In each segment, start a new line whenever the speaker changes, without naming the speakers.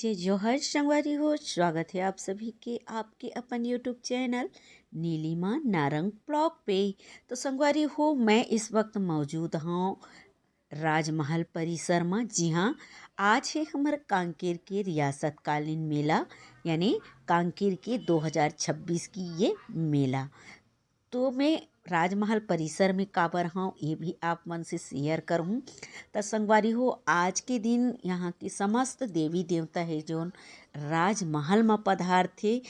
जय जोहर संगवारी हो। स्वागत है आप सभी के आपके अपन YouTube channel Neelima Narang blog पे। तो संगवारी हो, मैं इस वक्त मौजूद हूँ राजमहल परिसर में। जी हाँ, आज है हमारे कांकेर के रियासत कालीन मेला, यानी कांकेर के 2026 की ये मेला। तो मैं राजमहल परिसर में काबर हूँ ये भी आप मन से शेयर करूँ। तो संगवारी हो, आज के दिन यहाँ के समस्त देवी देवता है जो राजमहल में पधार थे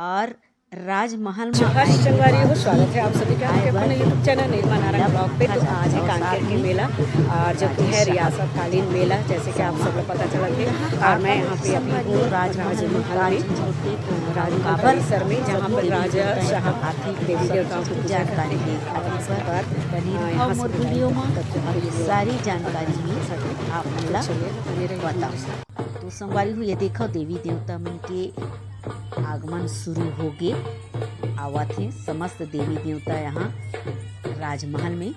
और राजमहल में
संगवारी हो। स्वागत है आप सभी का आपके अपने YouTube channel Neelima Narang blog पे। तो आज है कांकेर के मेला और जो कि है रियासत कालीन मेला, जैसे कि आप सब लोग पता चला थे। और मैं यहाँ पे अभी हूँ राजमहल परिसर में, जहाँ पर राजा साहब देवी देवताओं की पूजा करते हैं। यहाँ से
सारी जानकारी में आप बताओ। तो संगवारी हो, ये देखो देवी देवता मन के आगमन शुरू हो गए। आवत है समस्त देवी देवता यहाँ राजमहल में।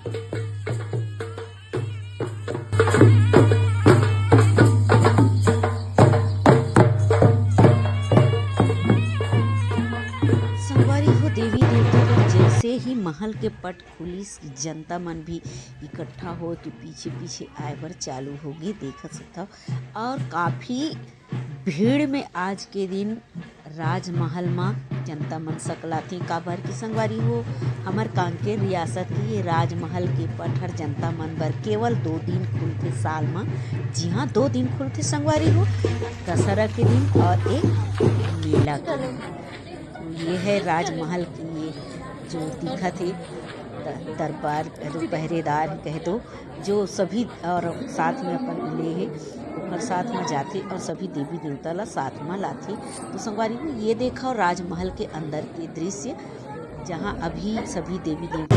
संगवारी हो, देवी देवता को जैसे ही महल के पट खुली, जनता मन भी इकट्ठा हो के पीछे पीछे आए बर चालू होगी, देख सकता हो। और काफ़ी भीड़ में आज के दिन राजमहल में जनता मन सकला थी। काबर की संगवारी हो, हमार कांकेर रियासत की ये राजमहल के पट हर जनता मन बर केवल 2 दिन खुलते साल में। जी हाँ, 2 दिन खुलते संगवारी हो, दशहरा के दिन और एक मेला के दिन। तो ये है राजमहल की ये जो दिखत है दरबार कह दो, पहरेदार कह दो, जो सभी और साथ में अपन ले है और साथ में जाते और सभी देवी देवता ला साथ में लाते। तो संगवारी को ये देखा राजमहल के अंदर के दृश्य, जहाँ अभी सभी देवी देवता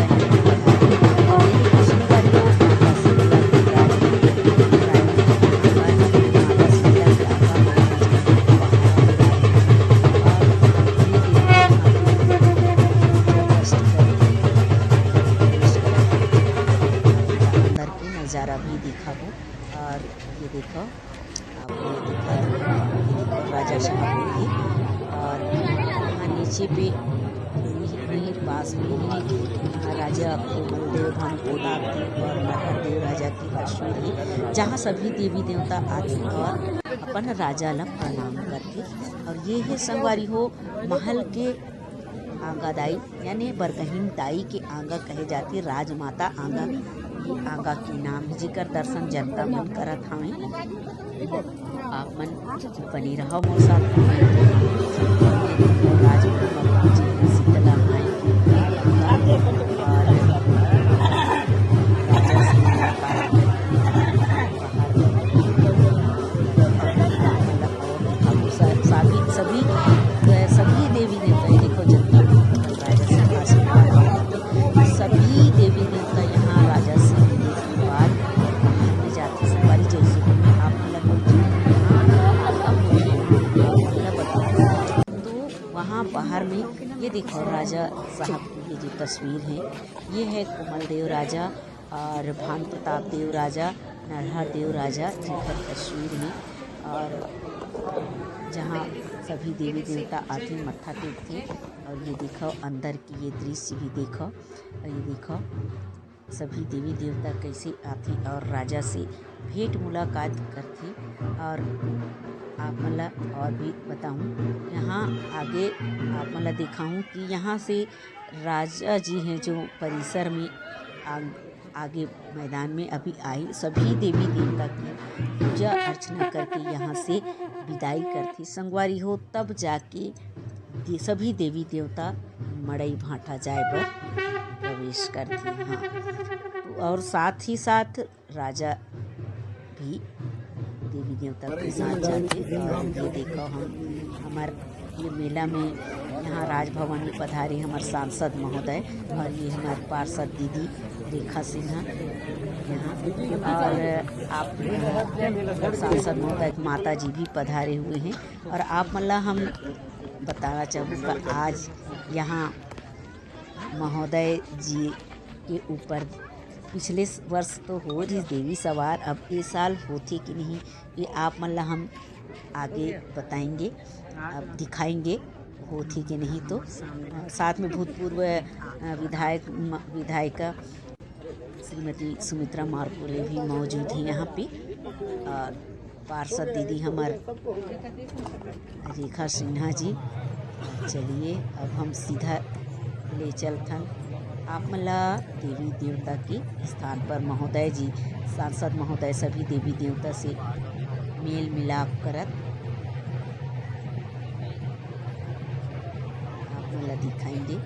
नज़ारा भी दिखा हो। और ये देखो आपको ये देखो राजा साहब भी, और यहाँ नीचे पे यही पास में ही राजा कोमलदेव भान प्रताप देव और नरहर राजा की तस्वीर है, जहाँ सभी देवी देवता आते और अपन राजा ला प्रणाम करते। और ये है संगवारी हो महल के आंगादाई, यानी बरगहीन दाई के आंगा कहे जाती राजमाता आंगा। ये आंगा के नाम जिकर दर्शन जनता मन करत हवे। आप मन बनी रहो मोर साथ। शीतला माई सभी देवी देवता देखो जनता राजा से आशीर्वाद, सभी देवी देवता यहाँ राजा से मिलने के बाद में जाते संगवारी। जैसे आप तो वहाँ बाहर में ये देखो राजा साहब की ये जो तस्वीर है, ये है कोमलदेव राजा और भान प्रताप देव राजा, नरहर देव राजा जी की तस्वीर में। और जहाँ सभी देवी देवता आते मत्था टेकते। और ये देखो अंदर की ये दृश्य भी देखो, और ये देखो सभी देवी देवता कैसे आते और राजा से भेंट मुलाकात करते। और आप मतलब और भी बताऊं, यहाँ आगे आप मतलब दिखाऊं कि यहाँ से राजा जी हैं जो परिसर में आगे मैदान में अभी आई, सभी देवी देवता की पूजा अर्चना करके यहाँ से विदाई करती संगवारी हो। तब जाके सभी देवी देवता मड़ई भाटा जाए पर प्रवेश करती। हाँ, और साथ ही साथ राजा भी देवी देवता के साथ जाते। और ये देखो हम हमारे ये मेला में यहाँ राजभवन में पधारे हमारे सांसद महोदय, और ये हमारे पार्षद दीदी रेखा सिन्हा यहाँ, और आप सांसद महोदय माता जी भी पधारे हुए हैं। और आप मतलब हम बताना चाहूँगा, आज यहाँ महोदय जी के ऊपर पिछले वर्ष तो हो रही देवी सवार, अब ये साल होती कि नहीं ये आप मतलब हम आगे बताएंगे, अब दिखाएंगे हो थी कि नहीं। तो साथ में भूतपूर्व विधायिका श्रीमती सुमित्रा मारकोले भी मौजूद हैं यहाँ पे, और पार्षद दीदी हमार रेखा सिन्हा जी। चलिए अब हम सीधा ले चलथन आप मला देवी देवता के स्थान पर। महोदय जी, सांसद महोदय सभी देवी देवता से मेल मिलाप करत आप मला दिखाएंगे।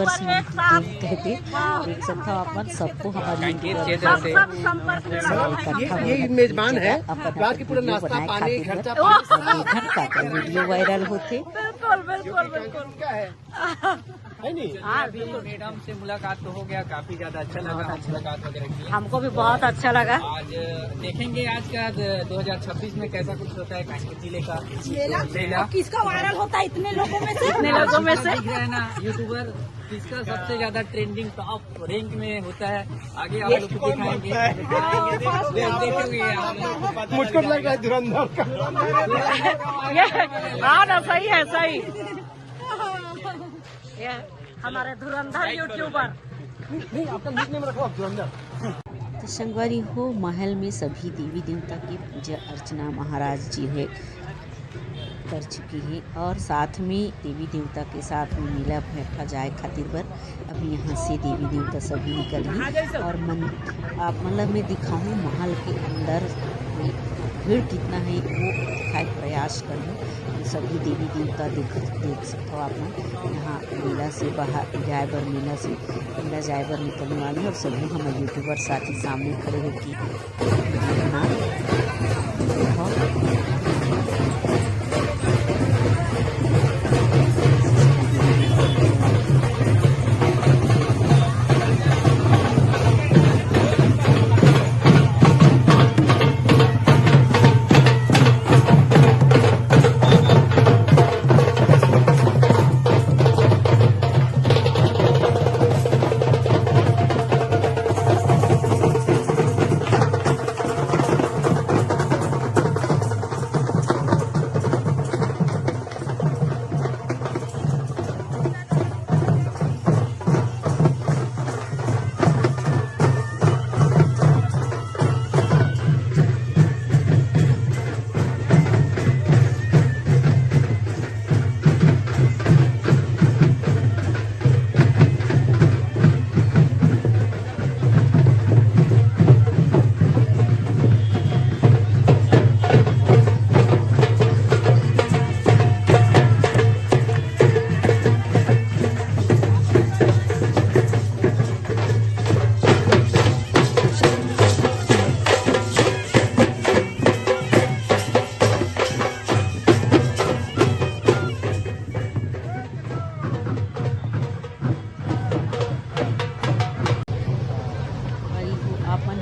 व्यूअर्स में कहते देख सकते हो अपन सबको हमारी
ये मेजबान है रात की पूरा नाश्ता पानी खर्चा
वीडियो वायरल होते।
है नहीं
मैडम से मुलाकात तो हो गया, काफी ज्यादा अच्छा लगा, मुलाकात वगैरह की।
हमको भी बहुत अच्छा लगा।
आज देखेंगे आज का 2026 में कैसा कुछ होता है कांकेर जिले का मेला।
किसका वायरल होता है इतने लोगों में से? इतने लोगों में से
दिख रहा है ना यूट्यूबर, किसका सबसे ज्यादा ट्रेंडिंग टॉप रैंक में होता है, आगे आप लोग को दिखाएंगे। देखोगे आप।
मुझको लग रहा है धुरंधर का।
हाँ ना, सही है, सही। ये हमारे धुरंधर यूट्यूबर।
नहीं आपका निकनेम रखो आप धुरंधर।
तो संगवारी हो महल में सभी देवी देवता की पूजा अर्चना महाराज जी है कर चुकी है और साथ में देवी देवता के साथ में मेला बैठा जाए खातिर पर अभी यहाँ से देवी देवता सभी निकल गई और आप मतलब मैं दिखाऊँ महल के अंदर में भीड़ कितना है वो दिखाए प्रयास करूँ। तो सभी देवी देवता देख सकते हो आप लोग यहाँ मेला से बाहर जाए बर मेला जाए बर निकलने वाले और सभी हम यूट्यूबर साथी सामने खड़े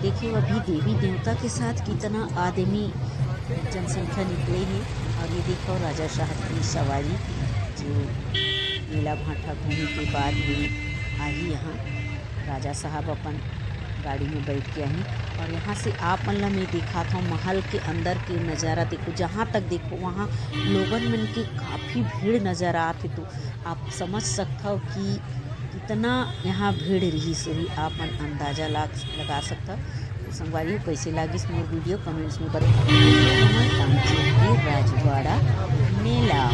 देखिए अभी देवी देवता के साथ कितना आदमी जनसंख्या निकले हैं और ये देखो राजा साहब की सवारी जो मेला भाटा घूमने के बाद में आई यहाँ राजा साहब अपन गाड़ी में बैठ के आई और यहाँ से आप मतलब मैं देखा था महल के अंदर के नज़ारा देखो, जहाँ तक देखो वहाँ लोगन मन के काफ़ी भीड़ नज़र आते। तो आप समझ सकते हो कि कितना यहाँ भीड़ रही सही आप मन अंदाज़ा लगा सकता। तो संगवारी कैसे लगी मोर वीडियो कमेंट्स में बताइए। राजवाड़ा मेला।